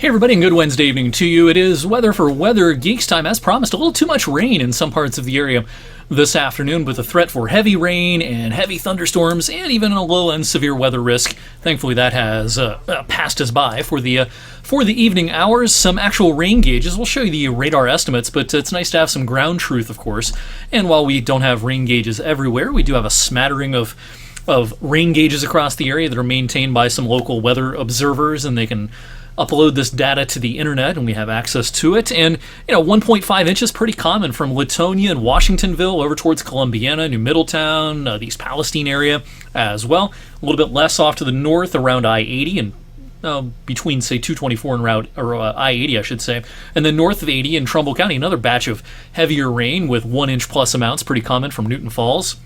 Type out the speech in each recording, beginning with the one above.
Hey everybody, and good Wednesday evening to you. It is Weather for Weather Geeks time. As promised, a little too much rain in some parts of the area this afternoon, with a threat for heavy rain and heavy thunderstorms and even a low and severe weather risk. Thankfully, that has passed us by for the evening hours. Some actual rain gauges. We'll show you the radar estimates, but it's nice to have some ground truth, of course. And while we don't have rain gauges everywhere, we do have a smattering of rain gauges across the area that are maintained by some local weather observers, and they can upload this data to the internet, and we have access to it. And 1.5 inches, pretty common from Latonia and Washingtonville over towards Columbiana, New Middletown, the East Palestine area as well. A little bit less off to the north around I-80 and between, say, 224 and I-80, I should say. And then north of 80 in Trumbull County, another batch of heavier rain with 1 inch plus amounts, pretty common from Newton Falls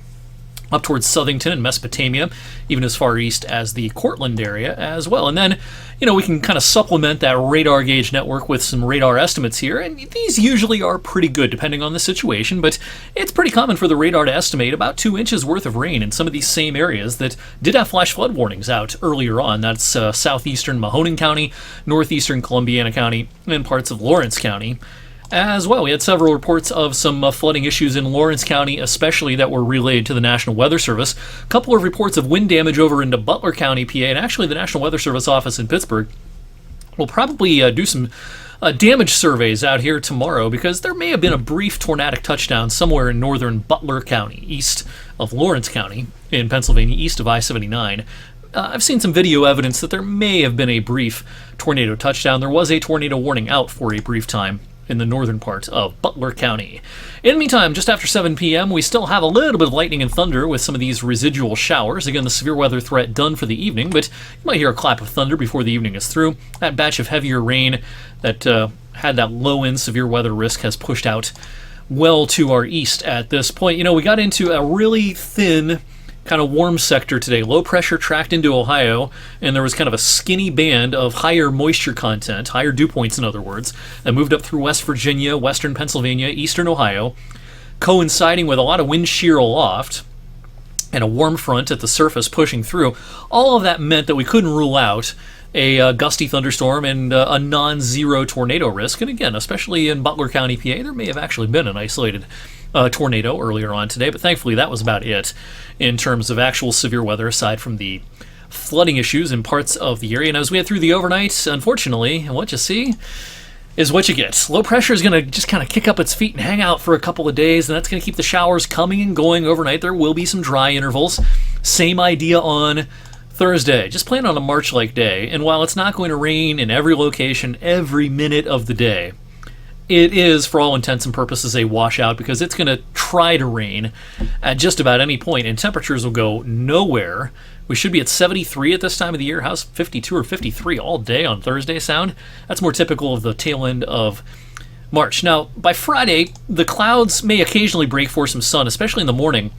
up towards Southington and Mesopotamia, even as far east as the Cortland area as well. And then, we can kind of supplement that radar gauge network with some radar estimates here, and these usually are pretty good depending on the situation, but it's pretty common for the radar to estimate about 2 inches worth of rain in some of these same areas that did have flash flood warnings out earlier on. That's southeastern Mahoning County, northeastern Columbiana County, and parts of Lawrence County as well. We had several reports of some flooding issues in Lawrence County, especially, that were relayed to the National Weather Service. A couple of reports of wind damage over into Butler County, PA, and actually the National Weather Service office in Pittsburgh will probably do some damage surveys out here tomorrow, because there may have been a brief tornadic touchdown somewhere in northern Butler County, east of Lawrence County in Pennsylvania, east of I-79. I've seen some video evidence that there may have been a brief tornado touchdown. There was a tornado warning out for a brief time in the northern part of Butler County. In the meantime, just after 7 p.m., we still have a little bit of lightning and thunder with some of these residual showers. Again, the severe weather threat done for the evening, but you might hear a clap of thunder before the evening is through. That batch of heavier rain that had that low-end severe weather risk has pushed out well to our east at this point. We got into a really thin kind of warm sector today. Low pressure tracked into Ohio, and there was kind of a skinny band of higher moisture content, higher dew points in other words, that moved up through West Virginia, western Pennsylvania, eastern Ohio, coinciding with a lot of wind shear aloft and a warm front at the surface pushing through. All of that meant that we couldn't rule out a gusty thunderstorm and a non-zero tornado risk. And again, especially in Butler County, PA, there may have actually been an isolated tornado earlier on today, but thankfully that was about it in terms of actual severe weather, aside from the flooding issues in parts of the area. And as we head through the overnight, unfortunately, what you see is what you get. Low pressure is going to just kind of kick up its feet and hang out for a couple of days, and that's going to keep the showers coming and going overnight. There will be some dry intervals. Same idea on Thursday. Just plan on a March-like day, and while it's not going to rain in every location every minute of the day, it is, for all intents and purposes, a washout, because it's going to try to rain at just about any point, and temperatures will go nowhere. We should be at 73 at this time of the year. How's 52 or 53 all day on Thursday sound? That's more typical of the tail end of March. Now, by Friday, the clouds may occasionally break for some sun, especially in the morning,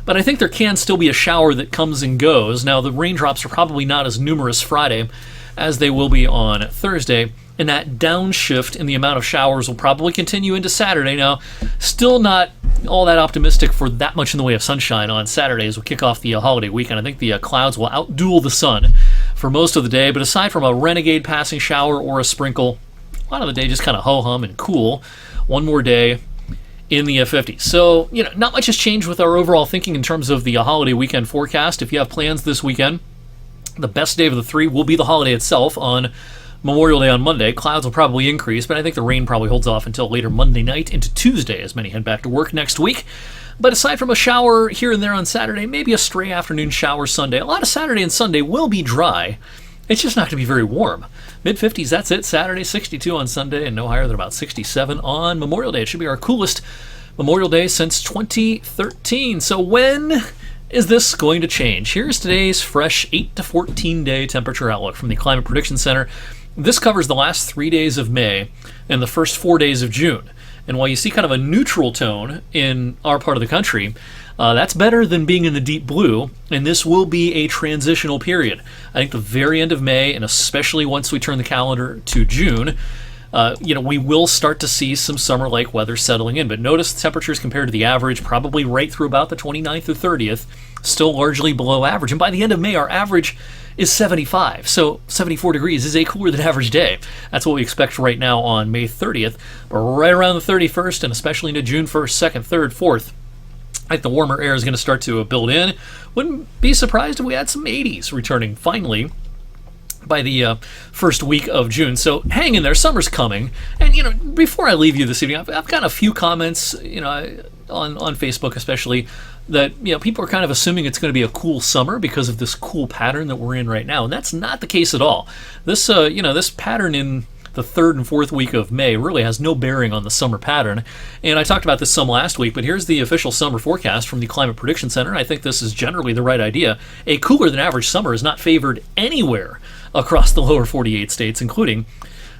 but I think there can still be a shower that comes and goes. Now, the raindrops are probably not as numerous Friday as they will be on Thursday, and that downshift in the amount of showers will probably continue into Saturday. Now, still not all that optimistic for that much in the way of sunshine on Saturday as we kick off the holiday weekend. I think the clouds will outduel the sun for most of the day, but aside from a renegade passing shower or a sprinkle, a lot of the day just kind of ho-hum and cool. One more day in the 50s. So, not much has changed with our overall thinking in terms of the holiday weekend forecast. If you have plans this weekend, the best day of the three will be the holiday itself on Memorial Day on Monday. Clouds will probably increase, but I think the rain probably holds off until later Monday night into Tuesday as many head back to work next week. But aside from a shower here and there on Saturday, maybe a stray afternoon shower Sunday, a lot of Saturday and Sunday will be dry. It's just not going to be very warm. Mid-50s, that's it. Saturday, 62 on Sunday, and no higher than about 67 on Memorial Day. It should be our coolest Memorial Day since 2013. So when is this going to change? Here's today's fresh 8 to 14 day temperature outlook from the Climate Prediction Center. This covers the last 3 days of May and the first 4 days of June. And while you see kind of a neutral tone in our part of the country, that's better than being in the deep blue, and this will be a transitional period. I think the very end of May, and especially once we turn the calendar to June, we will start to see some summer-like weather settling in. But notice the temperatures compared to the average, probably right through about the 29th or 30th, still largely below average. And by the end of May, our average is 75. So 74 degrees is a cooler than average day. That's what we expect right now on May 30th. But right around the 31st, and especially into June 1st, 2nd, 3rd, 4th, I think the warmer air is going to start to build in. Wouldn't be surprised if we had some 80s returning finally by the first week of June. So hang in there, summer's coming. And before I leave you this evening, I've got a few comments, on Facebook especially, that people are kind of assuming it's going to be a cool summer because of this cool pattern that we're in right now, and that's not the case at all. This this pattern in the 3rd and 4th week of May really has no bearing on the summer pattern. And I talked about this some last week, but here's the official summer forecast from the Climate Prediction Center. I think this is generally the right idea. A cooler than average summer is not favored anywhere across the lower 48 states, including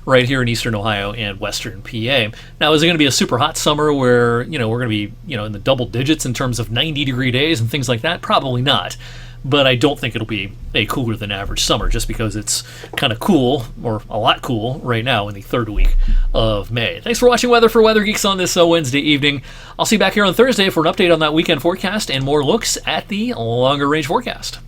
right here in eastern Ohio and western PA. Now, is it going to be a super hot summer where, we're going to be, in the double digits in terms of 90-degree days and things like that? Probably not. But I don't think it'll be a cooler than average summer just because it's kind of cool, or a lot cool, right now in the 3rd week of May. Thanks for watching Weather for Weather Geeks on this Wednesday evening. I'll see you back here on Thursday for an update on that weekend forecast and more looks at the longer range forecast.